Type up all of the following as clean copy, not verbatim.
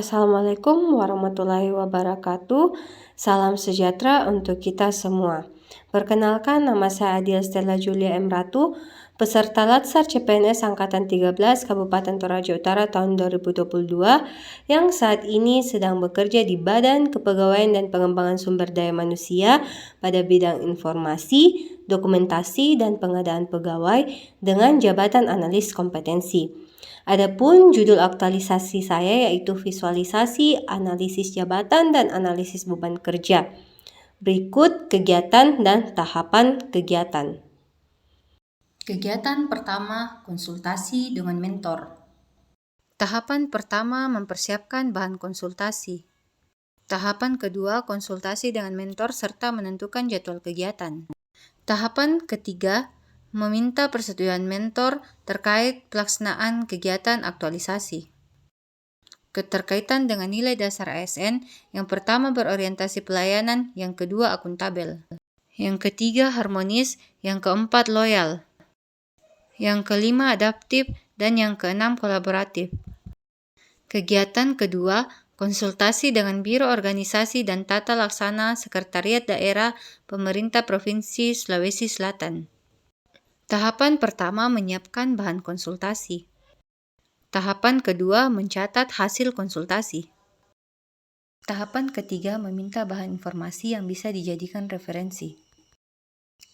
Assalamualaikum warahmatullahi wabarakatuh. Salam sejahtera untuk kita semua. Perkenalkan, nama saya Adil Stella Julia M. Ratu, peserta Latsar CPNS Angkatan 13 Kabupaten Toraja Utara tahun 2022 yang saat ini sedang bekerja di Badan Kepegawaian dan Pengembangan Sumber Daya Manusia pada bidang informasi, dokumentasi, dan pengadaan pegawai dengan jabatan analis kompetensi. Adapun judul aktualisasi saya yaitu visualisasi, analisis jabatan, dan analisis beban kerja. Berikut kegiatan dan tahapan kegiatan. Kegiatan pertama, konsultasi dengan mentor. Tahapan pertama, mempersiapkan bahan konsultasi. Tahapan kedua, konsultasi dengan mentor serta menentukan jadwal kegiatan. Tahapan ketiga, meminta persetujuan mentor terkait pelaksanaan kegiatan aktualisasi. Keterkaitan dengan nilai dasar ASN, yang pertama berorientasi pelayanan, yang kedua akuntabel. Yang ketiga harmonis, yang keempat loyal. Yang kelima adaptif, dan yang keenam kolaboratif. Kegiatan kedua, konsultasi dengan Biro Organisasi dan Tata Laksana Sekretariat Daerah Pemerintah Provinsi Sulawesi Selatan. Tahapan pertama, menyiapkan bahan konsultasi. Tahapan kedua, mencatat hasil konsultasi. Tahapan ketiga, meminta bahan informasi yang bisa dijadikan referensi.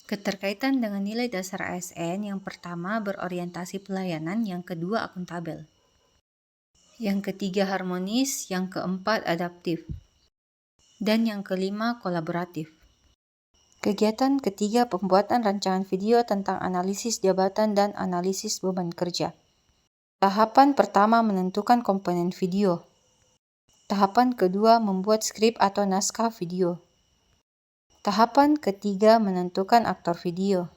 Keterkaitan dengan nilai dasar ASN, yang pertama berorientasi pelayanan, yang kedua akuntabel. Yang ketiga harmonis, yang keempat adaptif. Dan yang kelima kolaboratif. Kegiatan ketiga, pembuatan rancangan video tentang analisis jabatan dan analisis beban kerja. Tahapan pertama, menentukan komponen video. Tahapan kedua, membuat skrip atau naskah video. Tahapan ketiga, menentukan aktor video.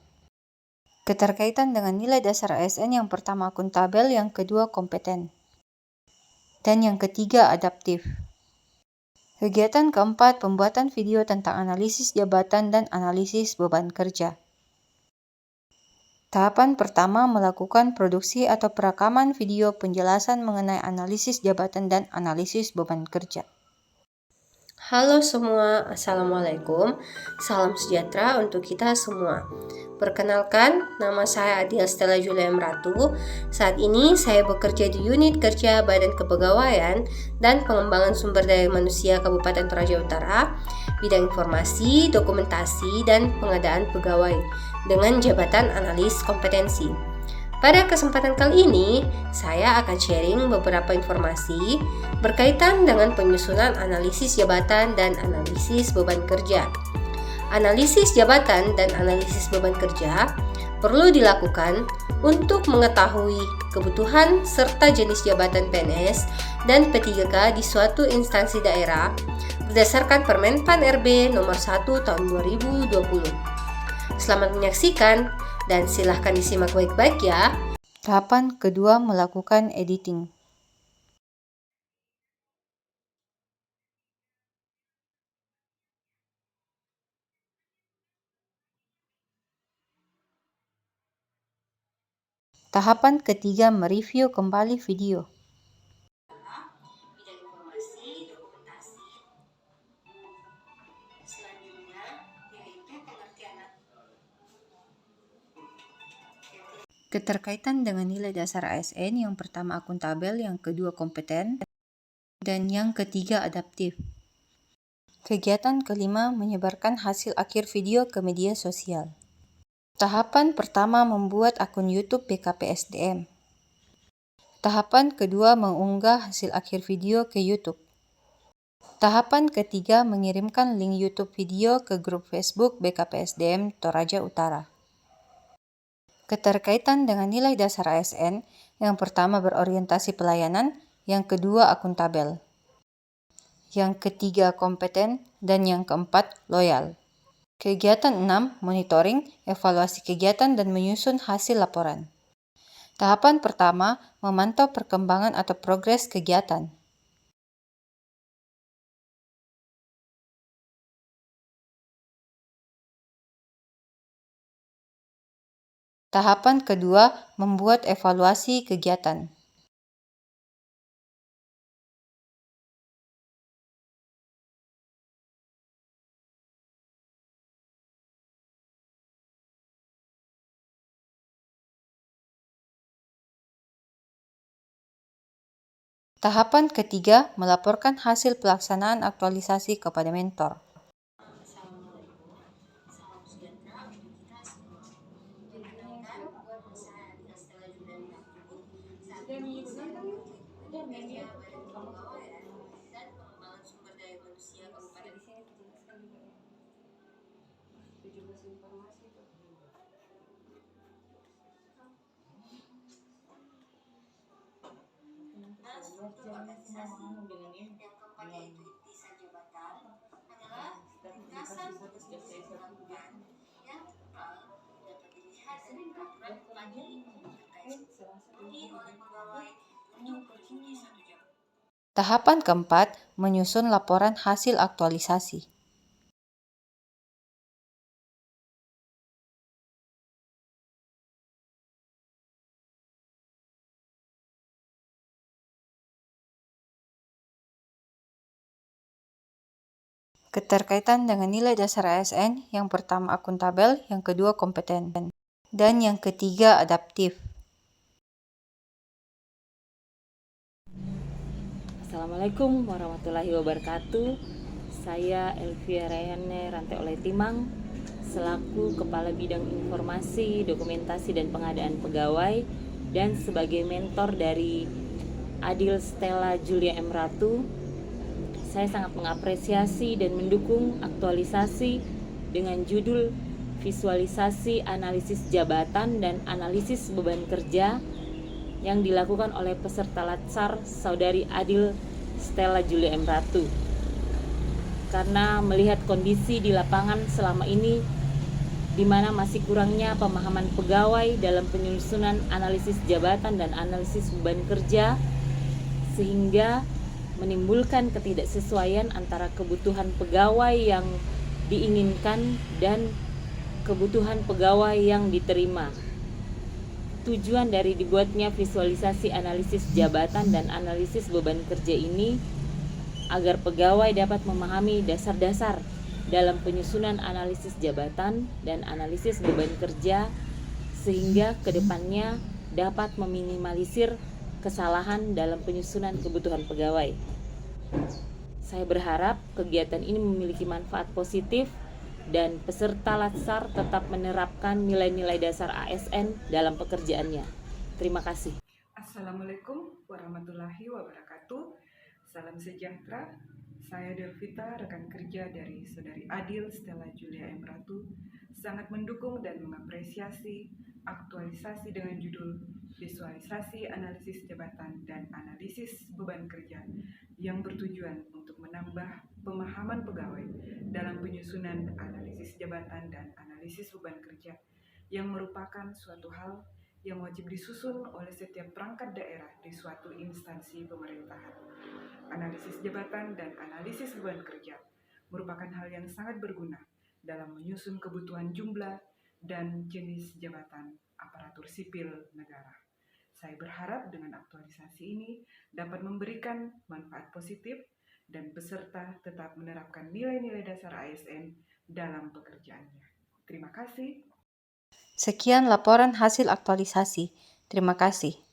Keterkaitan dengan nilai dasar ASN, yang pertama akuntabel, yang kedua kompeten. Dan yang ketiga adaptif. Kegiatan keempat, pembuatan video tentang analisis jabatan dan analisis beban kerja. Tahapan pertama, melakukan produksi atau perekaman video penjelasan mengenai analisis jabatan dan analisis beban kerja. Halo semua, Assalamualaikum. Salam sejahtera untuk kita semua. Perkenalkan, nama saya Adil Stella Julia M. Ratu. Saat ini saya bekerja di unit kerja Badan Kepegawaian dan Pengembangan Sumber Daya Manusia Kabupaten Toraja Utara, bidang informasi, dokumentasi, dan pengadaan pegawai dengan jabatan analis kompetensi. Pada kesempatan kali ini, saya akan sharing beberapa informasi berkaitan dengan penyusunan analisis jabatan dan analisis beban kerja. Analisis jabatan dan analisis beban kerja perlu dilakukan untuk mengetahui kebutuhan serta jenis jabatan PNS dan P3K di suatu instansi daerah berdasarkan Permen PAN RB nomor 1 tahun 2020. Selamat menyaksikan dan silahkan disimak baik-baik ya. Tahapan kedua, melakukan editing. Tahapan ketiga, mereview kembali video. Bidang informasi, dokumentasi. Selanjutnya yaitu pengertian. Keterkaitan dengan nilai dasar ASN, yang pertama akuntabel, yang kedua kompeten, dan yang ketiga adaptif. Kegiatan kelima, menyebarkan hasil akhir video ke media sosial. Tahapan pertama, membuat akun YouTube BKPSDM. Tahapan kedua, mengunggah hasil akhir video ke YouTube. Tahapan ketiga, mengirimkan link YouTube video ke grup Facebook BKPSDM Toraja Utara. Keterkaitan dengan nilai dasar ASN, yang pertama berorientasi pelayanan, yang kedua akuntabel, yang ketiga kompeten, dan yang keempat loyal. Kegiatan 6, monitoring, evaluasi kegiatan dan menyusun hasil laporan. Tahapan pertama, memantau perkembangan atau progres kegiatan. Tahapan kedua, membuat evaluasi kegiatan. Tahapan ketiga, melaporkan hasil pelaksanaan aktualisasi kepada mentor. Assalamualaikum, salam sejahtera untuk kita semua. Perkenalkan, nama saya Adila Stella Julian Ratu. Saat ini saya bekerja Badan Kepegawaian dan Pengembangan Sumber Daya Manusia Kabupaten. Nah, struktur organisasi yang keempat yaitu intisar jabatan adalah ringkasan tugas yang dilakukan yang dapat dilihat dari peraturan bupati terkait seperti oleh pegawai untuk periode 1 jam. Tahapan keempat, menyusun laporan hasil aktualisasi. Keterkaitan dengan nilai dasar ASN, yang pertama akuntabel, yang kedua kompeten, dan yang ketiga adaptif. Assalamualaikum warahmatullahi wabarakatuh. Saya Elvia Rayane Rantai Oleh Timang, selaku Kepala Bidang Informasi, Dokumentasi dan Pengadaan Pegawai dan sebagai mentor dari Adil Stella Julia M. Ratu. Saya sangat mengapresiasi dan mendukung aktualisasi dengan judul Visualisasi Analisis Jabatan dan Analisis Beban Kerja yang dilakukan oleh peserta Latsar Saudari Adil Stella Julia M. Ratu. Karena melihat kondisi di lapangan selama ini di mana masih kurangnya pemahaman pegawai dalam penyusunan analisis jabatan dan analisis beban kerja, sehingga menimbulkan ketidaksesuaian antara kebutuhan pegawai yang diinginkan dan kebutuhan pegawai yang diterima. Tujuan dari dibuatnya visualisasi analisis jabatan dan analisis beban kerja ini agar pegawai dapat memahami dasar-dasar dalam penyusunan analisis jabatan dan analisis beban kerja, sehingga kedepannya dapat meminimalisir kesalahan dalam penyusunan kebutuhan pegawai. Saya berharap kegiatan ini memiliki manfaat positif dan peserta Latsar tetap menerapkan nilai-nilai dasar ASN dalam pekerjaannya. Terima kasih. Assalamualaikum warahmatullahi wabarakatuh. Salam sejahtera. Saya Delvita, rekan kerja dari Saudari Adil Stella Julia M. Ratu, sangat mendukung dan mengapresiasi aktualisasi dengan judul Visualisasi Analisis Jabatan dan Analisis Beban Kerja yang bertujuan untuk menambah pemahaman pegawai dalam penyusunan analisis jabatan dan analisis beban kerja yang merupakan suatu hal yang wajib disusun oleh setiap perangkat daerah di suatu instansi pemerintahan. Analisis jabatan dan analisis beban kerja merupakan hal yang sangat berguna dalam menyusun kebutuhan jumlah dan jenis jabatan aparatur sipil negara. Saya berharap dengan aktualisasi ini dapat memberikan manfaat positif dan peserta tetap menerapkan nilai-nilai dasar ASN dalam pekerjaannya. Terima kasih. Sekian laporan hasil aktualisasi. Terima kasih.